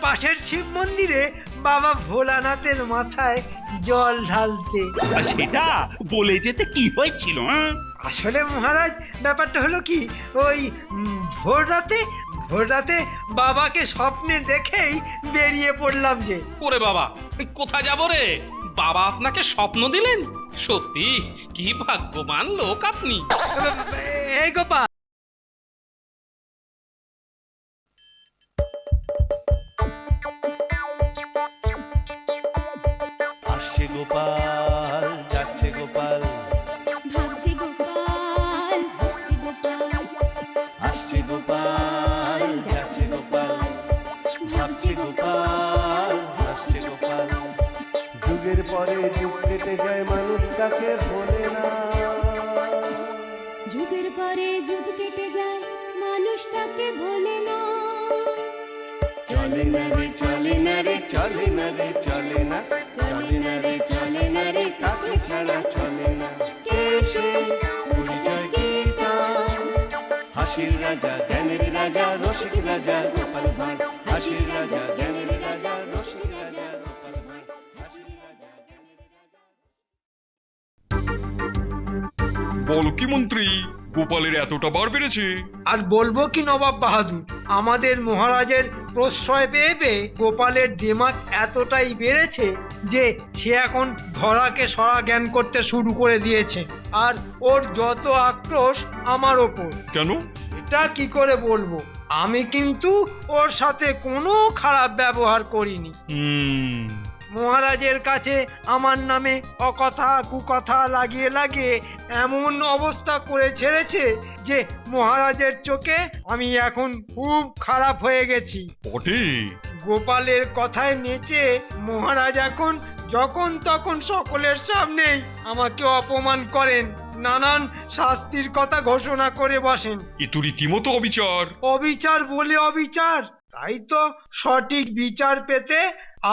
পাশের শিব মন্দিরে বাবা ভোলানাথের মাথায় জল ঢালতে। আর সেটা বলে যেতে কি হয়েছিল? আসলে মহারাজ ব্যাপারটা হলো কি, ওই ভোর রাতে বাবাকে স্বপ্নে দেখেই বেরিয়ে পড়লাম যে। ওরে বাবা, কোথায় যাব রে? বাবা আপনাকে স্বপ্ন দিলেন? সত্যি কি ভাগ্যবান লোক আপনি। এই গোপাল, আসছে গোপাল, যাচ্ছে গোপাল, ভাবছে গোপাল, হাসছে গোপাল, আসছে গোপাল, যাচ্ছে গোপাল, ভাবছে গোপাল, হাসছে গোপাল। যুগের পরে যুগ কেটে যায়, মানুষ তাকে ভোলে না। যুগের পরে যুগ কেটে যায়, মানুষ তাকে ভোলে না। চলে না রে, চলে না রে, চলে না রে, চলে না, চলে না রে, চলে না রে, তাকে ছাড়া চলে না। কে সে? পরিচয় কি তার? হাসির রাজা, জ্ঞানের রাজা, রসিক রাজা গোপাল ভাঁড়। হাসির রাজা, জ্ঞানের রাজা, রসিক রাজা গোপাল ভাঁড়। হাসির রাজা, জ্ঞানের রাজা। বলো কি মন্ত্রী, গোপালের এতটা বার বেড়েছে? আর বলবো কি নবাব বাহাদুর, আমাদের মহারাজের প্রশ্রয় পেয়ে পেয়ে গোপালের দিমাগ এতটাই বেড়েছে যে সে এখন ধরাকে সরা জ্ঞান করতে শুরু করে দিয়েছে। আর ওর যত আক্রোশ আমার ওপর। কেন? এটা কি করে বলবো, আমি কিন্তু ওর সাথে কোনো খারাপ ব্যবহার করিনি। মহারাজের কাছে আমার নামে অকথা কুকথা লাগিয়ে লাগিয়ে এমন অবস্থা করে ছেড়েছে যে মহারাজের চোখে আমি এখন খুব খারাপ হয়ে গেছি। বটে। গোপালের কথায় নেচে মহারাজ এখন যখন তখন সকলের সামনেই আমাকে অপমান করেন, নানান শাস্তির কথা ঘোষণা করে বসেন। এ তো রীতিমতো অবিচার। অবিচার বলে অবিচার, তাই তো সঠিক বিচার পেতে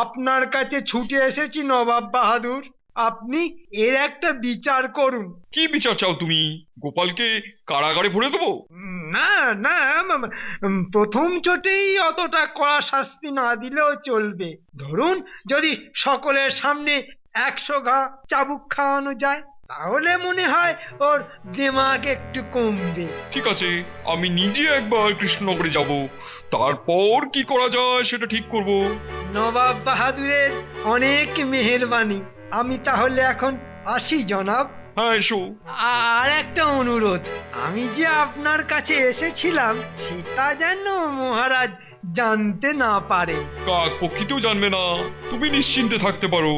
আপনার কাছে ছুটে এসেছি নবাব বাহাদুর। আপনি এর একটা বিচার করুন। কি বিচার চাও তুমি? গোপালকে কারাগারে ভরে দেবো? না না, প্রথম চোটেই অতটা কড়া শাস্তি না দিলেও চলবে। ধরুন যদি সকলের সামনে 100 ঘা চাবুক খাওয়ানো যায়, তাহলে মনে হয় ওর দিমাগ একটু কমবে। ঠিক আছে, আমি নিজে একবার কৃষ্ণনগরে যাব, তারপর কি করা যায় সেটা ঠিক করব। নবাব বাহাদুরের অনেক মেহেরবানি। আমি তাহলে এখন আসি জনাব। হ্যাঁ, এসো। আর একটা অনুরোধ, আমি যে আপনার কাছে এসেছিলাম সেটা যেন মহারাজ জানতে না পারে। কাক পক্ষিতেও জানবে না, তুমি নিশ্চিন্তে থাকতে পারো।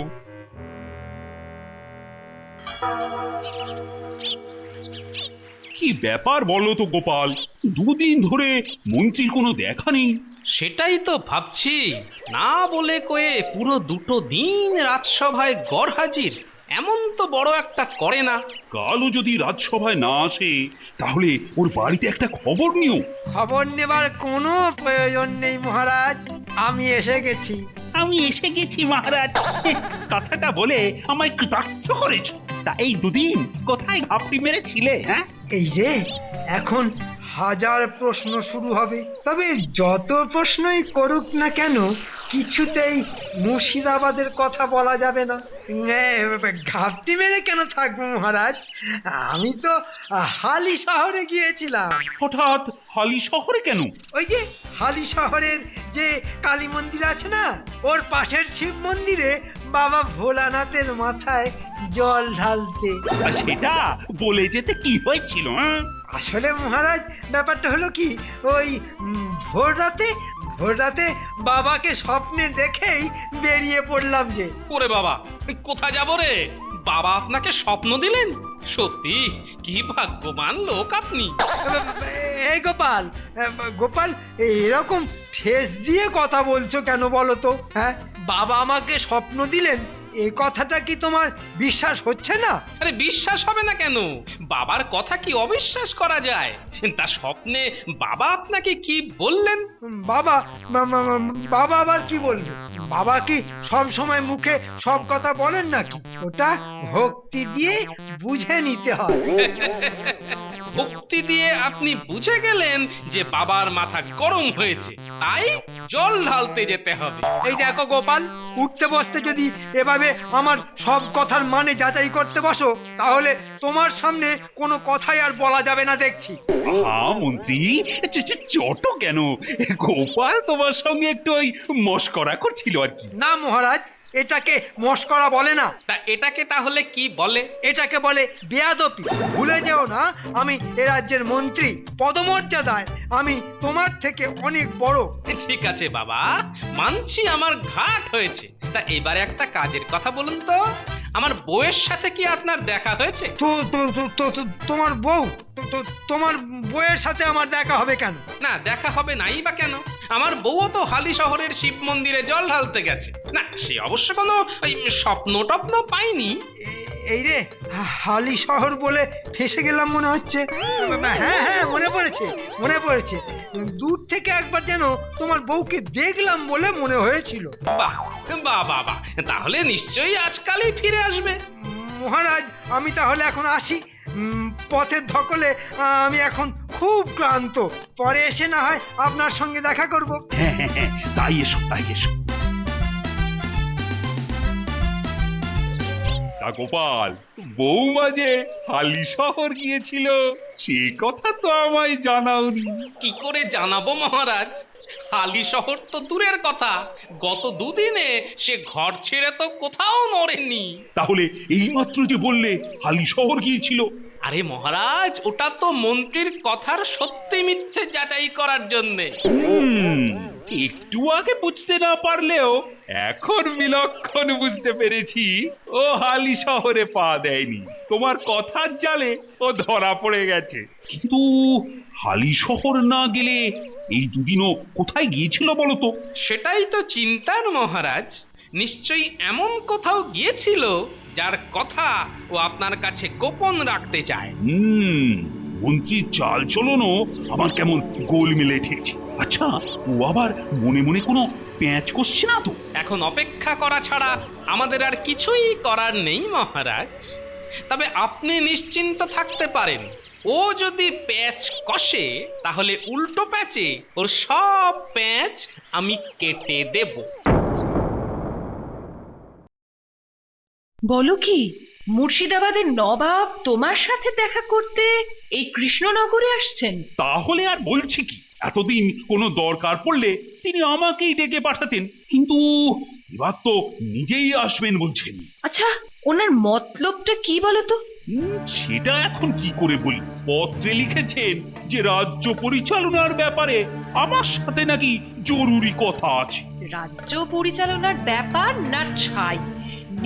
কি ব্যাপার বলো তো গোপাল, দুদিন ধরে মন্ত্রীর কোনো দেখা নেই। সেটাই তো ভাবছি, না বলে কয়ে পুরো 2 দিন রাজসভায় গড় হাজির। এমন তো বড় একটা করে না। কালও যদি রাজসভায় না আসে তাহলে ওর বাড়িতে একটা খবর নিও। খবর নেবার কোনো প্রয়োজন নেই মহারাজ, আমি এসে গেছি। আমি এসে গেছি মহারাজ, কথাটা বলে আমায় কৃতার্থ করেছ। তা এই দুদিন কোথায় ঘাপটি মেরেছিলে? হ্যাঁ, এই যে এখন হাজার প্রশ্ন শুরু হবে, তবে যত প্রশ্নই করুক না কেন কিছুতেই মুর্শিদাবাদের কথা বলা যাবে না। ঘাপটি মেরে কেন থাকবো মহারাজ, আমি তো হালি শহরে গিয়েছিলাম। হঠাৎ হালি শহরে কেন? ওই যে হালি শহরের যে কালী মন্দির আছে না, ওর পাশের শিব মন্দিরে বাবা ভোলানাথের মাথায় জল ঢালতে। আর সেটা বলে যেতে কি হয়েছিল? আসলে মহারাজ ব্যাপারটা হলো কি, ওই ভোর রাতে বাবাকে স্বপ্নে দেখেই বেরিয়ে পড়লাম যে। ওরে বাবা, কোথায় যাব রে? বাবা আপনাকে স্বপ্ন দিলেন? সত্যি কি ভাগ্যবান লোক আপনি। এই গোপাল, গোপাল এরকম ঠেস দিয়ে কথা বলছো কেন বলো তো? হ্যাঁ, বাবা আমাকে স্বপ্ন দিলেন, এই কথাটা কি তোমার বিশ্বাস হচ্ছে না? আরে বিশ্বাস হবে না কেন? বাবার কথা কি অবিশ্বাস করা যায়? তা স্বপ্নে বাবা আপনাকে কি বললেন? বাবা বাবা আবার কি বলবে? বাবা কি সব সময় মুখে সব কথা বলেন নাকি? ওটা ভক্তি দিয়ে বুঝে নিতে হয়। ভক্তি দিয়ে আপনি বুঝে গেলেন যে বাবার মাথা গরম হয়েছে, তাই জল ঢালতে যেতে হবে। এই দেখো গোপাল, উঠতে বসতে যদি এভাবে আমার সব কথার মানে যাচাই করতে বসো, তাহলে তোমার সামনে কোনো কথাই আর বলা যাবে না দেখছি। হ্যাঁ মন্ত্রী, চট কেন? গোপাল তোমার সঙ্গে একটু ওই মস্করা করছিল আর কি। না মহারাজ, এটাকে মস্করা বলে না, তা এটাকে তাহলে কি বলে? এটাকে বলে বেয়াদপি। ভুলে যেও না, আমি এ রাজ্যের মন্ত্রী, পদমর্যাদায় আমি তোমার থেকে অনেক বড়। ঠিক আছে বাবা, মানছি আমার ঘাট হয়েছে। তা এবারে একটা কাজের কথা বলুন তো, আমার বউয়ের সাথে কি আপনার দেখা হয়েছে? তোমার বউ? তোমার বউয়ের সাথে আমার দেখা হবে কেন? না, দেখা হবে নাই বা কেন? আমার বউও তো হালি শহরের শিব মন্দিরে জল ঢালতে গেছে। না, সে অবশ্য কোনো ওই স্বপ্ন টপ্ন পাইনি। এই রে, হালি শহর বলে ফেসে গেলাম মনে হচ্ছে। হ্যাঁ হ্যাঁ, মনে পড়েছে, মনে পড়েছে। দূর থেকে একবার যেন তোমার বউকে দেখলাম বলে মনে হয়েছিল। বাহ বাহ বাহ বাহ, তাহলে নিশ্চয়ই আজকালই ফিরে আসবে। মহারাজ, আমি তাহলে এখন আসি। পথের ধকলে আমি এখন খুব ক্লান্ত। পরে এসে না হয় আপনার সঙ্গে দেখা করব। হ্যাঁ হ্যাঁ হ্যাঁ, তাই এসো তাই এসো। তা গোপাল, বৌমা যে হালি শহর গিয়েছিল সে কথা তো আমায় জানাওনি। কি করে জানাবো মহারাজ? হালি শহর তো দূরের কথা, গত দুদিনে সে ঘর ছেড়ে তো কোথাও নড়েনি। তাহলে এইমাত্র যে বললে হালি শহর গিয়েছিল। আরে মহারাজ, ওটা তো মন্ত্রীর কথার সত্যি মিথ্যে যাচাই করার জন্যে। একটু আগে বুঝতে না পারলেও এখন বিলক্ষণ বুঝতে পেরেছি ও হালি শহরে পা দেয়নি, তোমার কথার জালে ও ধরা পড়ে গেছে। কিন্তু হালি শহর না গেলে এই দুদিনও কোথায় গিয়েছিল বলো তো? সেটাই তো চিন্তার মহারাজ। নিশ্চয়ই এমন কোথাও গিয়েছিল যার কথা ও আপনার কাছে গোপন রাখতে চায়। মন্ত্রীর চাল চলনও আমার কেমন গোলমেলে ঠেকছে। আচ্ছা, ও আবার মনে মনে কোনো প্যাঁচ করছে না তো? এখন অপেক্ষা করা ছাড়া আমাদের আর কিছুই করার নেই মহারাজ। তবে আপনি নিশ্চিন্ত থাকতে পারেন, ও যদি প্যাঁচ কষে তাহলে উল্টো প্যাঁচে ওর সব প্যাঁচ আমি কেটে দেব। বলো কি, মুর্শিদাবাদের নবাব তোমার সাথে দেখা করতে এই কৃষ্ণনগরে আসছেন? তাহলে আর বলছি কি, এতদিন কোনো দরকার পড়লে তিনি আমাকেই ডেকে পাঠাতেন, কিন্তু এবার তো নিজেই আসবেন বলছেন। আচ্ছা, ওনার মতলবটা কি বলো তো? সেটা এখন কি করে বলি? পত্রে লিখেছেন যে রাজ্য পরিচালনার ব্যাপারে আমার সাথে নাকি জরুরি কথা আছে। রাজ্য পরিচালনার ব্যাপার না ছাই,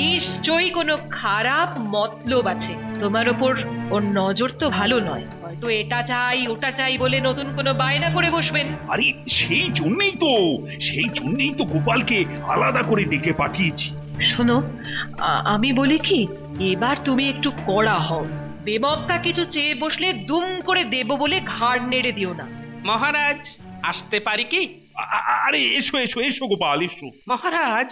নিশ্চয়ই কোনো খারাপ মতলব আছে তোমার ওপর। ওর নজর তো ভালো নয়, হয়তো এটা চাই ওটা চাই বলে নতুন কোনো বায়না করে বসবেন। আরে সেই জন্যই তো গোপালকে আলাদা করে ডেকে পাঠিয়েছি। শোনো, আমি বলি কি, এবার তুমি একটু কড়া হও। বেমক্কা কিছু চেয়ে বসলে দুম করে দেব বলে ঘাড় নেড়ে দিও না। মহারাজ, আসতে পারি কি? আরে এসো এসো এসো গোপাল, এসো। মহারাজ,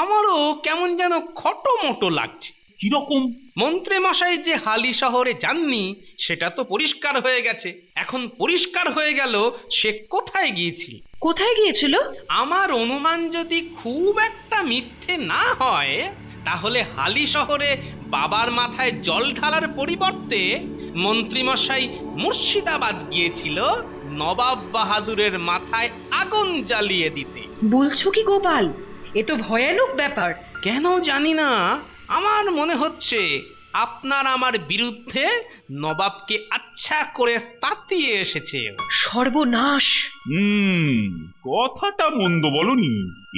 আমারও কেমন যেন খটোমটো লাগছে। কিরকম? মন্ত্রী মশাই যে হালি শহরে যাননি সেটা তো পরিষ্কার হয়ে গেছে। এখন পরিষ্কার হয়ে গেল সে কোথায় গিয়েছিল। কোথায় গিয়েছিল? আমার অনুমান যদি খুব একটা মিথ্যে না হয়, তাহলে হালি শহরে বাবার মাথায় জল ঢালার পরিবর্তে মন্ত্রীমশাই মুর্শিদাবাদ গিয়েছিল নবাব বাহাদুরের মাথায় আগুন জ্বালিয়ে দিতে। বলছো কি গোপাল? এ তো ভয়ানক ব্যাপার। কেন জানি না, আমার মনে হচ্ছে আপনার আমার বিরুদ্ধে নবাবকে আচ্ছা করে তাতিয়ে এসেছে। সর্বনাশ! কথাটা মন্দ বলনি।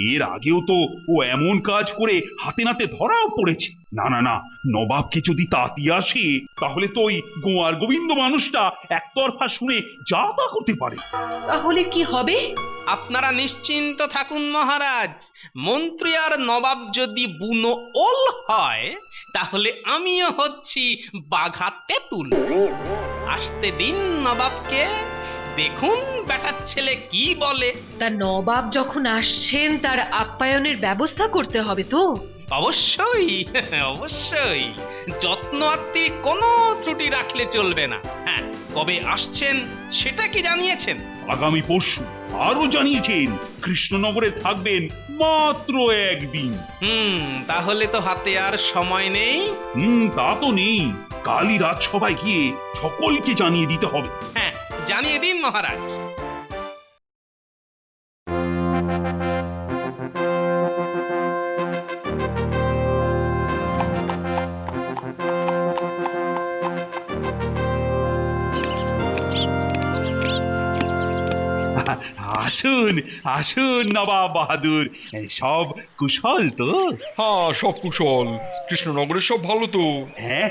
এর আগেও তো ও এমন কাজ করে হাতে নাতে ধরাও পড়েছে। না না না, নবাবকে যদি তাতিয়ে আসে তাহলে তো ওই গোয়ার গোবিন্দ মানুষটা একতরফা শুনে যা তা করতে পারে। তাহলে কি হবে? আপনারা নিশ্চিন্ত থাকুন মহারাজ, মন্ত্রী আর নবাব যদি বুনো ওল হয় তাহলে আমিও হচ্ছি বাঘা তেঁতুল। আসতে দিন নবাবকে, দেখুন বেটার ছেলে কি বলে। তা নবাব যখন আসছেন তার আপ্যায়নের ব্যবস্থা করতে হবে তো। অবশ্যই অবশ্যই, যত্ন আত্মি কোনো ত্রুটি রাখলে চলবে না। হ্যাঁ, কবে আসছেন সেটা কি জানিয়েছেন? আগামী পরশু। আরো জানিয়েছেন কৃষ্ণনগরে থাকবেন মাত্র একদিন। তাহলে তো হাতে আর সময় নেই। তা তো নেই, কালই রাজসভায় গিয়ে সকলকে জানিয়ে দিতে হবে। হ্যাঁ, জানিয়ে দিন মহারাজ। আসুন আসুন নবাব বাহাদুর, সব কুশল তো? হ্যাঁ, সব কুশল। কৃষ্ণনগরের সব ভালো তো? হ্যাঁ,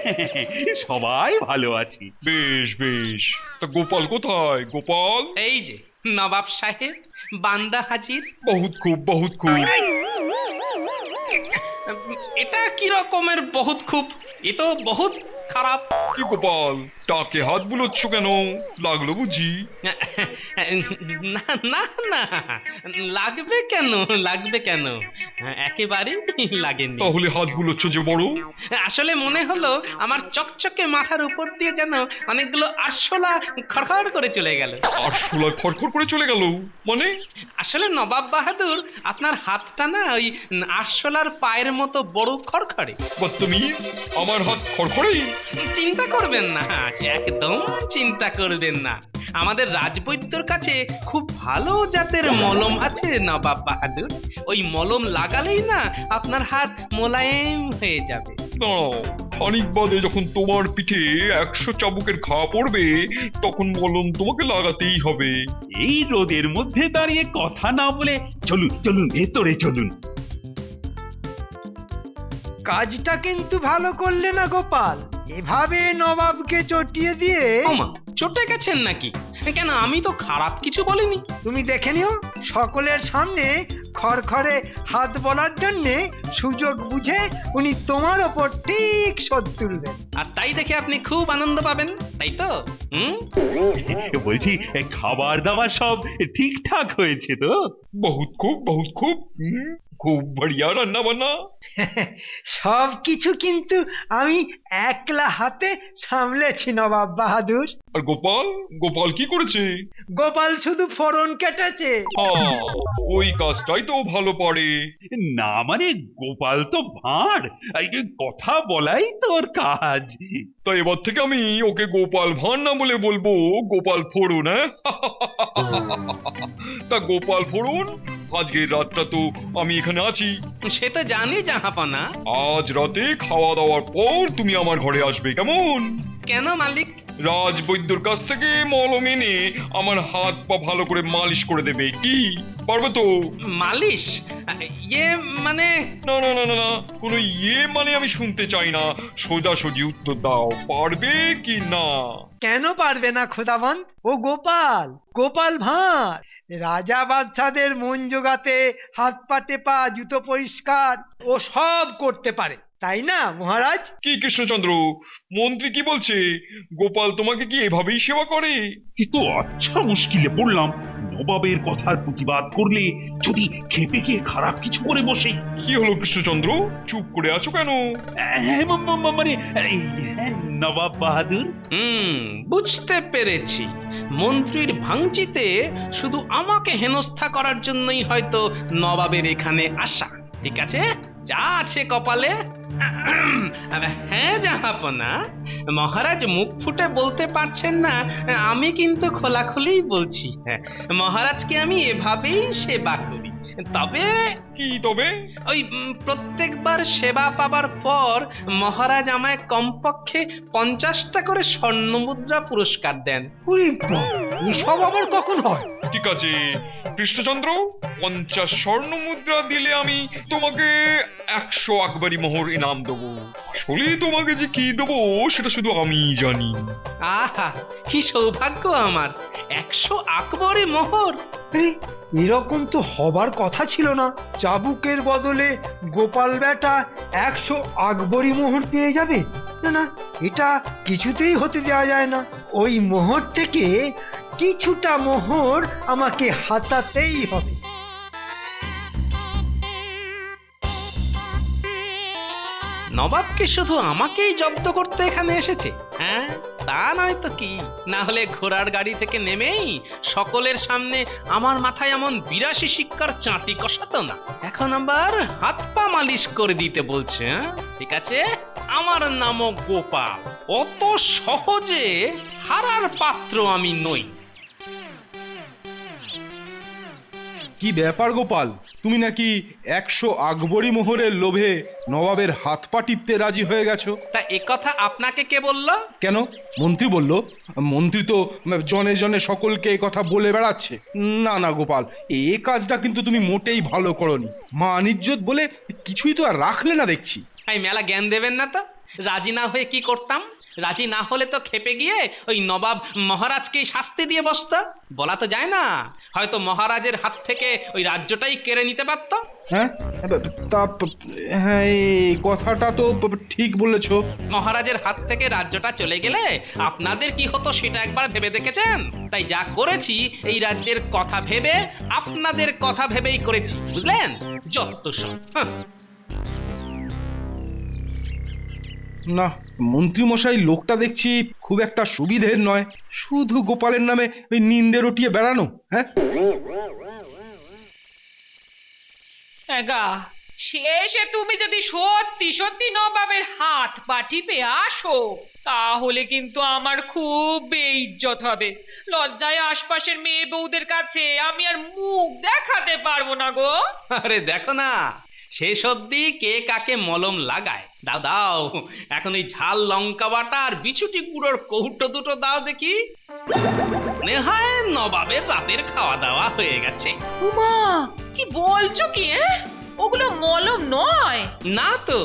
সবাই ভালো আছি। বেশ বেশ। তা গোপাল কোথায়? গোপাল? এই যে নবাব সাহেব, বান্দা হাজির। বহুত খুব, বহুত খুব। এটা কি রকমের বহুত খুব? এ তো বহুত খারাপ। কি গোপাল, টাকে হাত বুলোচ্ছ কেন? লাগলো বুঝি? না না না, লাগবে কেন, লাগবে কেন? একেবারেই লাগেনি। তাহলে হাত বুলোচ্ছ যে বড়? আসলে মনে হলো আমার চকচকে মাথার উপর দিয়ে যেন অনেকগুলো আরশোলা খড়খড় করে চলে গেল। আর শোলা খড়খড় করে চলে গেল মানে? আসলে নবাব বাহাদুর, আপনার হাতটা না ওই আরশোলার পায়ের মতো বড় খড়খড়ে। বদতমিজ, আমার হাত খড়খড়েই? চিন্তা করবেন না, একদম চিন্তা করবেন না। আমাদের রাজবৈদ্যর কাছে খুব ভালো জাতের মলম আছে নবাব বাহাদুর। ওই মলম লাগালেই না আপনার হাত মোলায়েম হয়ে যাবে। দাঁড়াও, খানিক বাদে যখন তোমার পিঠে 100 চাবুকের ঘা পড়বে, তখন মলম তোমাকে লাগাতেই হবে। এই রোদের মধ্যে দাঁড়িয়ে কথা না বলে চলুন চলুন ভেতরে চলুন। কাজটা কিন্তু ভালো করলে না গোপাল, এভাবে নবাবকে চটিয়ে দিয়ে। ওমা, চটে গেছেন নাকি? কেন, আমি তো খারাপ কিছু বলিনি। তুমি দেখে নিও, সকলের সামনে খড়খড়ে হাত বলার জন্যে সুযোগ বুঝে উনি তোমার ওপর ঠিক শোধ তুলবেন। আর তাই দেখে আপনি খুব আনন্দ পাবেন, তাই তো? বলছি খাবার দাবার সব ঠিকঠাক হয়েছে তো? বহুত খুব, বহুত খুব। খুব বড়িয়া রান্না বান্না। সব কিছু কিন্তু আমি একলা হাতে সামলেছি নবাব বাহাদুর। আর গোপাল, গোপাল কি করেছে? গোপাল শুধু ফোড়ন কেটেছে। হ্যাঁ, ওই কাজটাই তো ভালো পারে। না মানে গোপাল তো ভাঁড়, এই কথা বলাই তোর কাজ। তো এবার থেকে আমি ওকে গোপাল ভাঁড় না বলে বলবো গোপাল ফোড়ন। হ্যাঁ, তা গোপাল ফোড়ন, আজকের রাতটা তো আমি এখানে আছি। সে তো জানি জাহাপনা। আজ রাতে খাওয়া দাওয়ার পর তুমি আমার ঘরে আসবে, কেমন? কেন মালিক? রাজবৈদ্যর কাছ থেকে মলম এনে আমার হাত পা ভালো করে মালিশ করে দেবে। কি পারবে তো? মালিশ? ইয়ে মানে? না না না না না, কোনো ইয়ে মানে আমি শুনতে চাই না। সোজাসুজি উত্তর দাও, পারবে কি না? কেন পারবে না খোদাবন্ত? ও গোপাল, গোপাল ভাঁড় রাজা বাদশাদের মন জোগাতে, হাত পা টেপা, জুতো পরিষ্কার ও সব করতে পারে, তাই না মহারাজ? কি কৃষ্ণচন্দ্র, মন্ত্রী কি বলছে? গোপাল তোমাকে কি এভাবেই সেবা করে? কিন্তু আচ্ছা মুশকিলে পড়লাম, নবাবের কথার প্রতিবাদ করলে যদি খেপে গিয়ে খারাপ কিছু করে বসে। কি হলো কৃষ্ণচন্দ্র, চুপ করে আছো কেন? মানে নবাব বাহাদুর, বুঝতে পেরেছি। মন্ত্রীর ভাঙচিতে শুধু আমাকে হেনস্থা করার জন্যই হয়তো নবাবের এখানে আসা। ঠিক আছে, যা আছে কপালে। হ্যাঁ জাহাপনা, মহারাজ মুখ ফুটে বলতে পারছেন না, আমি কিন্তু খোলাখুলিই বলছি। মহারাজকে আমি এভাবেই সেবা করি। তবে কি তবে? ওই প্রত্যেকবার সেবা পাবার পর মহারাজ আমায় কমপক্ষে 50টা করে স্বর্ণ মুদ্রা পুরস্কার দেন। উরি বাবা, এসব আবার কখন হয়? ঠিক আছে কৃষ্ণচন্দ্র, 50 স্বর্ণ মুদ্রা দিলে আমি তোমাকে 100 আকবরী মোহর ইনাম দেবো। আসলে তোমাকে যে কি দেবো সেটা শুধু আমিই জানি। আহা, কি সৌভাগ্য আমার! 100 আকবরী মোহর! আরে, এরকম তো হবার কথা ছিল না। চাবুকের বদলে গোপাল বেটা 100 আকবরী মোহর পেয়ে যাবে? না না, এটা কিছুতেই হতে দেওয়া যায় না। ওই মোহর থেকে কিছুটা মোহর আমাকে হাতাতেই হবে। নবাব কি শুধু আমাকেই জব্দ করতে এখানে এসেছে? হ্যাঁ, তা নয় তো কি। না হলে ঘোড়ার গাড়ি থেকে নেমেই সকলের সামনে আমার মাথায় এমন 82 শিক্ষার চাঁটি কষাতো না। এখন আবার হাত পা মালিশ করে দিতে বলছে। হ্যাঁ? ঠিক আছে, আমার নামও গোপাল। অত সহজে হারার পাত্র আমি নই। কি ব্যাপার গোপাল, তুমি নাকি 100 আকবরী মোহরের লোভে নবাবের হাত পা টিপতে রাজি হয়ে গেছো? তা একথা আপনাকে কে বলল? কেন, মন্ত্রী বলল। মন্ত্রী তো জনে জনে সকলকে এই কথা বলে বেড়াচ্ছে। না না গোপাল, এই কাজটা কিন্তু তুমি মোটেই ভালো করনি। মান ইজ্জত বলে কিছুই তো আর রাখলে না দেখছি। এই মেলা জ্ঞান দেবেন না তো। রাজি না হয়ে কি করতাম? রাজি না হলে তো খেপে গিয়ে ওই নবাব মহারাজকেই শাস্তি দিয়ে বসতো। বলা তো যায় না, হয়তো মহারাজের হাত থেকে ওই রাজ্যটাই কেড়ে নিতে পারত। হ্যাঁ, তা হ্যাঁ, এই কথাটা তো ঠিক বলেছো। মহারাজের হাত থেকে রাজ্যটা চলে গেলে আপনাদের কি হতো সেটা একবার ভেবে দেখেছেন? তাই যা করেছি এই রাজ্যের কথা ভেবে, আপনাদের কথা ভেবেই করেছি, বুঝলেন? যত সব। হাহ। না, মন্ত্রীমশাই লোকটা দেখছি খুব একটা সুবিধের নয়। শুধু গোপালের নামে ওই নিন্দে রটিয়ে বেড়ানো। হ্যাঁ, এগা শেষে তুমি যদি সত্যি সত্যি নবাবের হাত পা টিপে আসো, তাহলে কিন্তু আমার খুব বেইজ্জত হবে। লজ্জায় আশপাশের মেয়ে বউদের কাছে আমি আর মুখ দেখাতে পারবো না গো। আরে দেখো না, শেষ অব্দি কে কাকে মলম লাগায়। দাও দাও, এখন ওই ঝাল লঙ্কা বাটা আর বিছুটি গুঁড়োর কৌটো দুটো দাও দেখি। মনে হয় নবাবের রাতের খাওয়া দাওয়া হয়ে গেছে। উমা, কি বলছো কি? ওগুলো মলম নয়। না তো,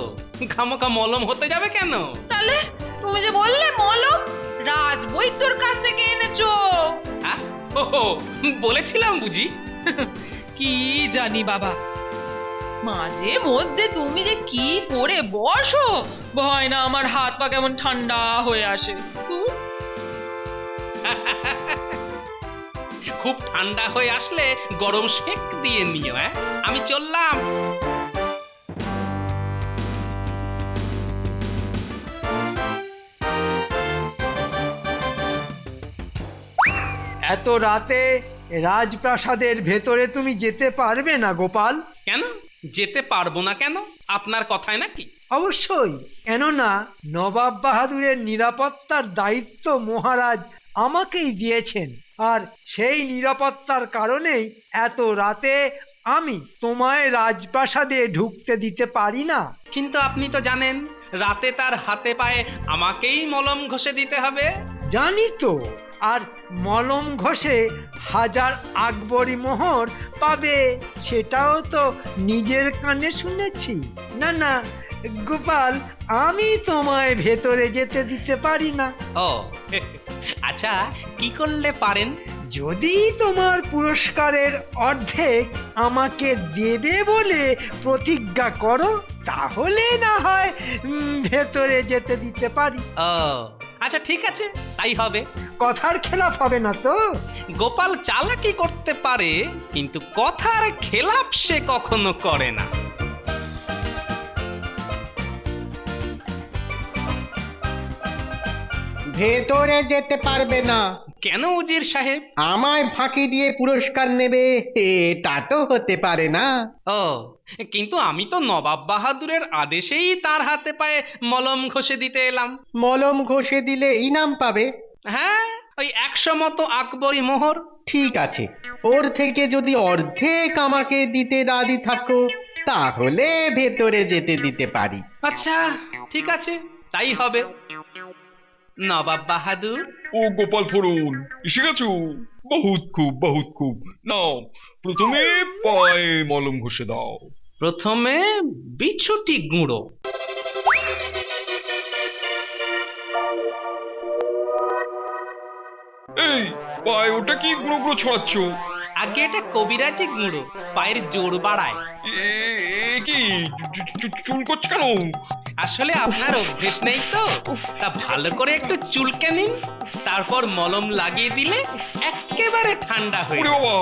খামোখা মলম হতে যাবে কেন? তাহলে তুমি যে বললে মলম রাজবৈদ্যর কাছ থেকে এনেছো। হ্যাঁ? ওহো, বলেছিলাম বুঝি। কি জানি বাবা, মাঝে মধ্যে তুমি যে কি করে বসো, ভয় না আমার হাত পা কেমন ঠান্ডা হয়ে আসে। খুব ঠান্ডা হয়ে আসলে গরম সেক দিয়ে নিও। হ্যাঁ, আমি চললাম। এত রাতে রাজপ্রাসাদের ভেতরে তুমি যেতে পারবে না গোপাল? কেন যেতে পারবো না কেন? আপনার কথায় নাকি? অবশ্যই, কেননা নবাব বাহাদুরের নিরাপত্তার দায়িত্ব মহারাজ আমাকেই দিয়েছেন, আর সেই নিরাপত্তার কারণেই এত রাতে আমি তোমায় রাজপ্রাসাদে ঢুকতে দিতে পারি না। কিন্তু আপনি তো জানেন রাতে তার হাতে পায়ে আমাকেই মলম ঘষে দিতে হবে। জানি তো, আর মলম ঘষে 1000 আকবরী মোহর পাবে সেটাও তো নিজের কানে শুনেছি। না না গোপাল, আমি তোমায় ভেতরে যেতে দিতে পারি না। ও আচ্ছা, কি করলে পারেন? যদি তোমার পুরস্কারের অর্ধেক আমাকে দেবে বলে প্রতিজ্ঞা করো, তাহলে না হয় ভেতরে যেতে দিতে পারি। ও আচ্ছা, ঠিক আছে, তাই হবে। কথার খেলাপ হবে না তো? গোপাল চালাকি করতে পারে, কিন্তু কথার খেলাপ সে কখনো করে না। ভেতরে যেতে পারবে না। কেন উজির সাহেব? আমায় ফাঁকি দিয়ে পুরস্কার নেবে, এটা তো হতে পারে না। ও, কিন্তু আমি তো নবাব বাহাদুরের আদেশেই তার হাতে পায়ে মলম ঘষে দিতে এলাম। মলম ঘষে দিলে ইনাম পাবে। হ্যাঁ, ওই 100 মতো আকবরী মোহর। ঠিক আছে, ওর থেকে যদি অর্ধেক আমাকে দিতে রাজি থাকো, তাহলে ভেতরে যেতে দিতে পারি। আচ্ছা, ঠিক আছে, তাই হবে। নবাব বাহাদুর। ও গোপাল ফোড়ন, এসে গেছো? বহুত খুব। নাও, প্রথমে পায়ে মলম ঘষে দাও। প্রথমে বিছুটি গুঁড়ো। এই পায়ে ওটা কি গুঁড়ো গুঁড়ো ছড়াচ্ছ? আগে এটা কবিরাজি গুঁড়ো, পায়ের জোর বাড়ায়। কি চুল করছে কেন? আসলে আপনার অভ্যেস নেই তো, তা ভালো করে একটু চুলকে নিন, তারপর মলম লাগিয়ে দিলে একেবারে ঠান্ডা হয়ে ওরে যাবে। বাবা,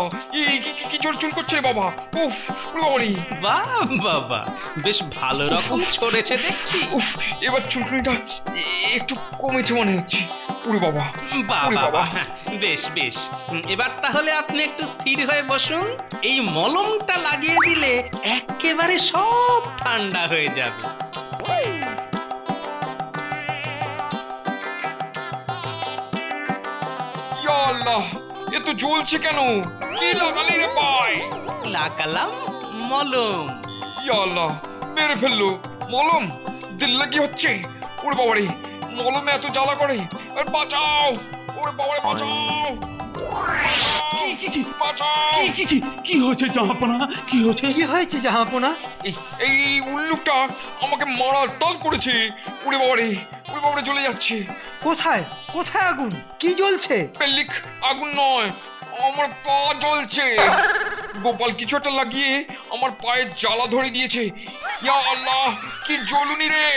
কি জোর চুল করছে রে বাবা! উফ, ওরে বাবা রে! বাহ বাবা, বেশ ভালো রকম ছড়েছে দেখছি। উফ, এবার চুলকুনিটা একটু কমেছে মনে হচ্ছে। ওরে বাবা! বাহ ওরে বাবা, বাবা! বেশ বেশ। এবার তাহলে আপনি একটু স্থির হয়ে বসুন, এই মলমটা লাগিয়ে দিলে একেবারে সব ঠান্ডা হয়ে যাবে। ইয়া আল্লাহ, এ তো জ্বলছে কেন? কি লাগালি রে পায়? লাগালাম মলম। ইয়া আল্লাহ, মেরে ফেললো। মলম দিল্লা কি হচ্ছে? ওরে বাবা রে, মলমে এত জ্বালা করে! আর বাঁচাও! ওরে বাবা রে, বাঁচাও! বাঁচাও! কি হয়েছে জাহাপনা? কি হয়েছে? কি হয়েছে জাহাপনা? এই উল্লুকটা আমাকে মারার তাল করেছে। ওরে বাবা রে, ওরে বাবা রে, জ্বলে যাচ্ছে। কোথায় কোথায় আগুন? কি জ্বলছে? পেল্লিক, আগুন নয়, আমার পা জ্বলছে। গোপাল কিছু একটা লাগিয়ে আমার পায়ে জ্বালা ধরে দিয়েছে। ইয়া আল্লাহ, কি জ্বলুনি রে!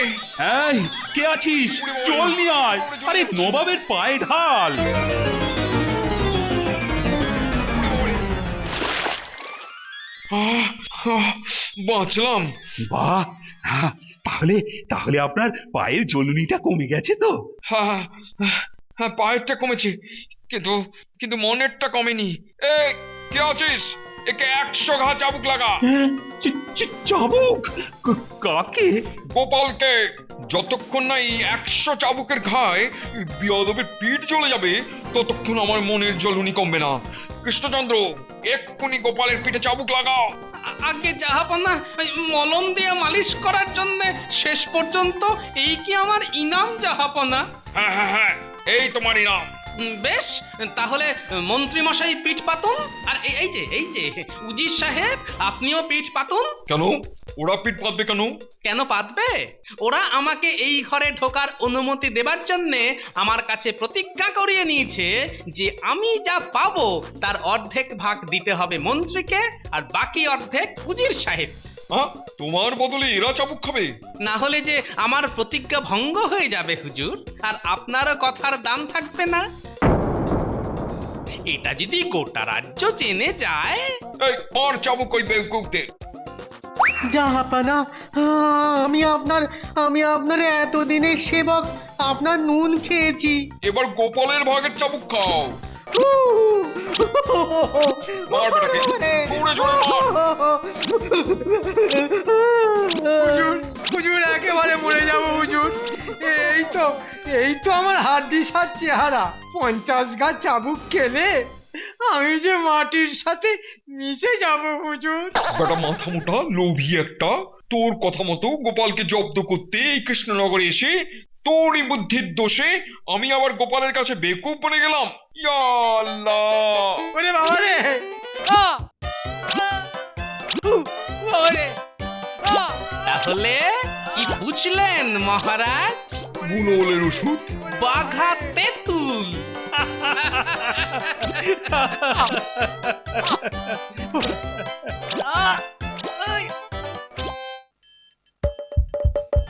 এই, কে আছিস? জল নিয়ে আয়। আরে নবাবের পায়ে ঢাল। বাঁচলাম। বাহ, তাহলে তাহলে আপনার পায়ের জ্বলুনিটা কমে গেছে তো? হ্যাঁ হ্যাঁ, পায়েরটা কমেছে, কিন্তু কিন্তু মনেরটা কমেনি। এ, কে আছিস? একে 100 ঘা চাবুক লাগা। চাবুক? কাকে? গোপালকে। যতক্ষণ না এই 100 চাবুকের ঘায়ে বিয়াদবের পিঠ জ্বলে যাবে, ততক্ষণ আমার মনের জ্বলুনি কমবে না। কৃষ্ণচন্দ্র, এক্ষুনি গোপালের পিঠে চাবুক লাগাও। আগে জাহাপনা, মলম দিয়ে মালিশ করার জন্য শেষ পর্যন্ত এই কি আমার ইনাম জাহাপনা? হ্যাঁ হ্যাঁ হ্যাঁ, এই তোমার ইনাম। বেশ, তাহলে মন্ত্রী মশাই পিঠ পাতুন, আর এই যে উজির সাহেব, আপনিও পিঠ পাতুন। কেন? ওরা পিঠ পাতবে কেন? কেন পাতবে? ওরা আমাকে এই ঘরে ঢোকার অনুমতি দেবার জন্য আমার কাছে প্রতিজ্ঞা করিয়ে নিয়েছে যে আমি যা পাবো তার অর্ধেক ভাগ দিতে হবে মন্ত্রীকে, আর বাকি অর্ধেক উজির সাহেব। হ্যাঁ, তোমার বদলে এরা চাবুক খাবে? না হলে যে আমার প্রতিজ্ঞা ভঙ্গ হয়ে যাবে হুজুর, আর আপনারও কথার দাম থাকবে না। এটা যদি গোটা রাজ্য জেনে যায়। এই, আর চাবুক ওই বেউকুকদের। জাহাপানা, আমি আপনার এতদিনের সেবক, আপনার নুন খেয়েছি। এবার গোপালের ভাগের চাবুক খাও। মার বেটাকে, জোরে জোরে মার। হুজুর হুজুর, একেবারে মরে যাব হুজুর। এই তো আমার হাড্ডিসার চেহারা। 50 গা চাবুক খেলে আমি যে মাটির সাথে মিশে যাব হুজুর। বেটা মাথা মোটা লোভী একটা, তোর কথা মতো গোপালকে জব্দ করতে এই কৃষ্ণনগরে এসে তোরই বুদ্ধির দোষে আমি আবার গোপালের কাছে বেকুব বনে গেলাম। ইয়া আল্লাহ! ওরে বাবা রে! বাবা রে! তাহলে কি বুঝলেন মহারাজ? বুনোলের ওষুধ। বাঘা তেঁতুল।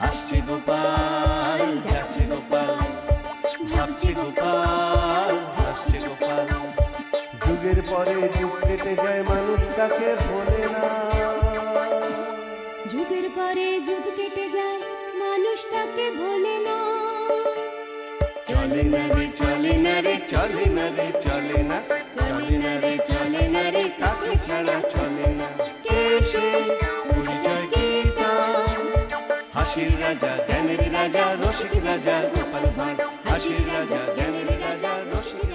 আসছে গোপাল, যাচ্ছে গোপাল, ভাবছে গোপাল, হাসছে গোপাল। যুগের পরে যুগ কেটে যায়, মানুষ তাকে ভোলে না। যুগের পরে যুগ কেটে যায়, মানুষ তাকে ভোলে না। চলে না রে, চলে না রে, চলে না রে, চলে না, চলে না রে, চলে না রে, কাকে ছাড়া চলে না। কে সে? পরিচয় কি তার? হাসির রাজা, জ্ঞানের রাজা, রসিক রাজা গোপাল ভাঁড়। হাসির রাজা, জ্ঞানের রাজা, রসিক